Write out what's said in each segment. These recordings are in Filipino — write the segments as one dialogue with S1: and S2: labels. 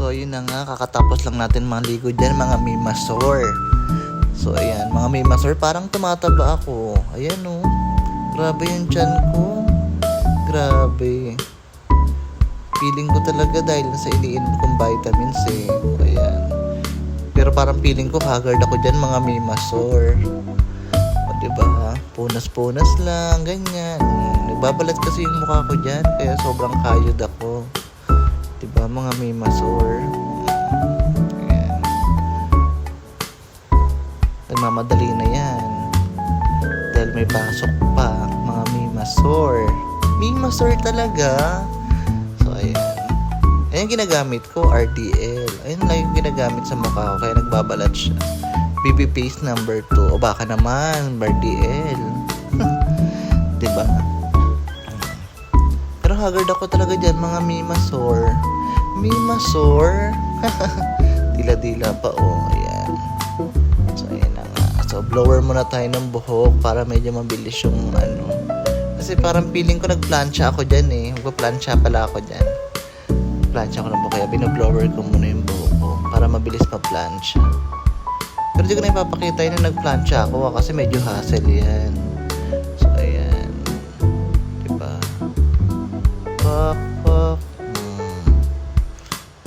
S1: So yun na nga, kakatapos lang natin maligo dyan mga mimasor. So ayan, mga mimasor, parang tumataba ako. Ayan oh, grabe yung tiyan ko. Grabe. Feeling ko talaga dahil sa iniinom kong vitamins eh. Ayan. Pero parang feeling ko haggard ako dyan mga mimasor. O diba, punas-punas lang, ganyan. Nagbabalat kasi yung mukha ko dyan, kaya sobrang kayod ako. Diba mga mimasor? Ayan. Nagmamadali na yan. Dahil may pasok pa, mga mimasor. Mimasor talaga. So ayan. Ayan ginagamit ko, RDL. Ayan lang yung ginagamit sa mukha ko, kaya nagbabalat siya. BB paste number 2. O baka naman, RDL. Diba? Pero haggard ako talaga dyan, mga mimasor. Mimasor. Dila-dila pa, oh. Ayan. So, ayan na nga. So, blower muna tayo ng buhok para medyo mabilis yung ano. Kasi parang feeling ko nagplansya ako dyan eh. Magpa-plansya pala ako dyan. Plansya ko ng buhok. Kaya binoblower ko muna yung buhok ko para mabilis pa-plansya. Pero di ko na ipapakita yun na nagplansya ako kasi medyo hassle yan. So, ayan. Diba? Pak.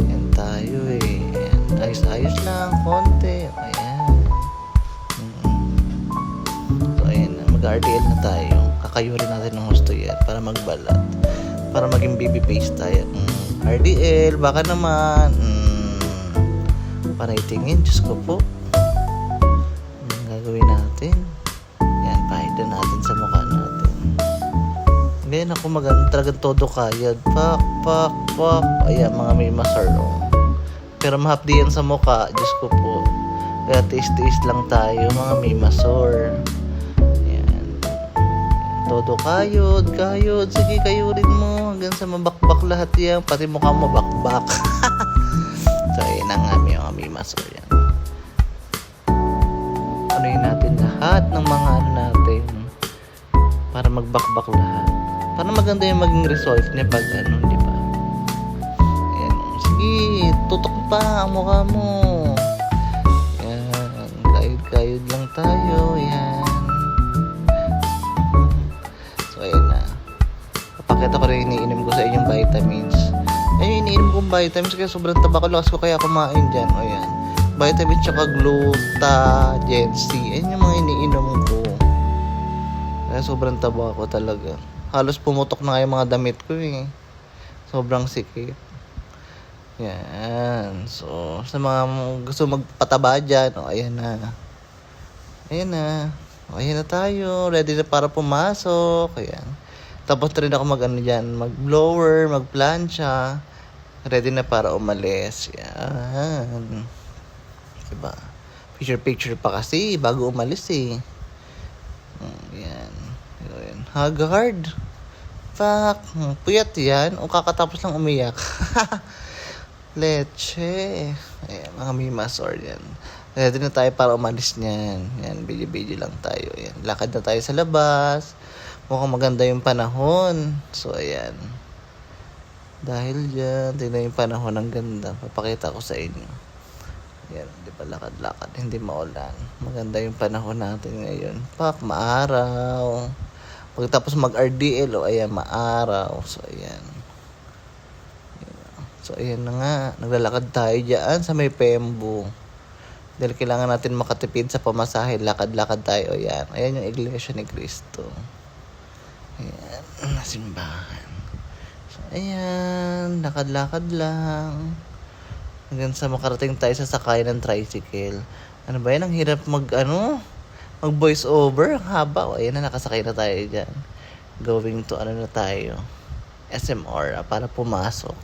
S1: Ayan tayo eh. Ayan. Ayos-ayos lang. Konti. Ayan. So, ayan. Mag-RDL na tayo. Kakayurin natin ng husto yan para magbalat. Para maging BB paste tayo. RDL. Baka naman. Panay tingin. Diyos ko po. Anong gagawin natin? Yan. Pahidan natin sa mukha natin. Ngayon ako maganda talagang todo kayad. Pak. Ayan, mga mimasor. Pero mahapdi yan sa mukha. Diyos ko po. Kaya tiis-tiis lang tayo, mga mimasor. Ayan. Todo kayod. Sige, kayurin mo. Hanggang sa mabakbak lahat yan. Pati mukha mo bakbak. So, ayan na nga, mga mimasor yan. Anuin natin lahat ng mga ano natin. Para magbakbak lahat. Para maganda yung maging result niya pag ano, di ba? Ayan. Sige, tutok pa ang mukha mo. Ayan. Kayod lang tayo. Ayan. So, ayan na. Papakita ko rin iniinom ko sa inyong vitamins. Ayun, iniinom kong vitamins kaya sobrang taba ko. Lakas ko kaya kumain dyan. O, ayan. Vitamins tsaka glutagency. Ayan yung mga iniinom ko. Kaya sobrang taba ko talaga. Halos pumutok na nga yung mga damit ko eh. Sobrang sikip. Yan. So, sa mga gusto magpataba dyan, o, ayan na. Ayan na. O, ayan na tayo. Ready na para pumasok. Ayan. Tapos rin ako mag-ano dyan, mag-blower, mag-plancha. Ready na para umalis. Yan. Diba? Picture pa kasi bago umalis eh. Yan. Yun. Haggard. Fuck. Puyat yan. O kakatapos lang umiyak. Leche. Ayan, mga mimasor yan. Ready na tayo para umalis niyan. Yan, video lang tayo. Yan. Lakad na tayo sa labas. Mukhang maganda yung panahon. So, ayan. Dahil dyan, tingnan yung panahon ng ganda. Papakita ko sa inyo. Yan, di ba lakad-lakad, hindi maulan. Maganda yung panahon natin ngayon. Pak, maaraw. Pagkatapos mag-RDL, o ayan, maaraw. So, ayan. So, ayan na nga. Naglalakad tayo dyan sa may Pembo. Dahil kailangan natin makatipid sa pamasahe. Lakad-lakad tayo. Ayan. Ayan yung Iglesia ni Cristo. Ayan. Simbahan. So, ayan. Lakad-lakad lang. Hanggang sa makarating tayo sa sakay ng tricycle. Ano ba yan? Ang hirap mag voice over. Ang haba. O, ayan na, nakasakay na tayo dyan. Going to na tayo. SMR para pumasok.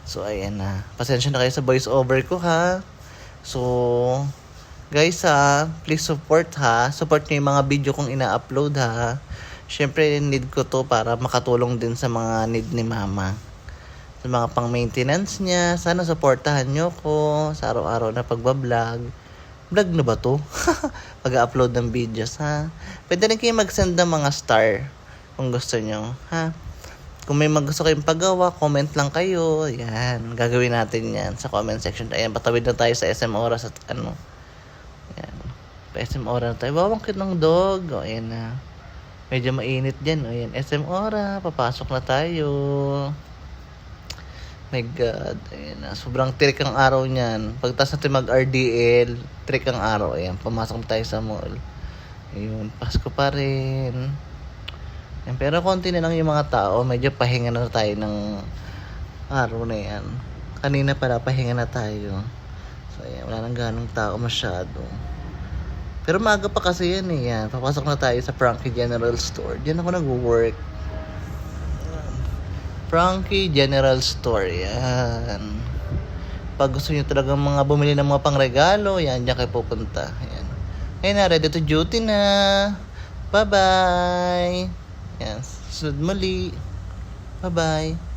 S1: So, ayan na. Pasensya na kayo sa voice over ko, ha? So, guys, please support, ha? Support nyo yung mga video kong ina-upload, ha? Syempre, need ko to para makatulong din sa mga need ni mama. Sa mga pang-maintenance niya. Sana supportahan nyo ko sa araw-araw na pagbablog. Vlog na ba to? Pag-upload ng videos, ha? Pwede rin kayo mag-send ng mga star kung gusto nyo, ha? kung may gusto kayong paggawa, comment lang kayo. Yan, gagawin natin yan sa comment section. Ayan, patawid na tayo sa SM Oras at ano. Ayan, pa SM Oras na tayo. Bawang cute ng dog. O, ayan na. Medyo mainit dyan. O, ayan, SM Oras. Papasok na tayo. My God. Ayan na. Sobrang trick ang araw niyan. Pagtas natin mag-RDL, trick ang araw. Ayan, pumasok tayo sa mall. Ayun, Pasko pa rin. Ayan, pero konti na lang yung mga tao. Medyo pahinga na tayo ng araw na yan. Kanina pala, pahinga na tayo. So, ayan, wala nang ganong tao masyado. Pero maaga pa kasi yan eh. Yan. Papasok na tayo sa Frankie General Store. Diyan ako nag-work. Frankie General Store. Yan. Pag gusto nyo talaga mga bumili ng mga pangregalo, yan, diyan kayo pupunta. Yan. Ayun na, ready to duty na. Bye-bye. Yan. Sunod muli. Bye-bye.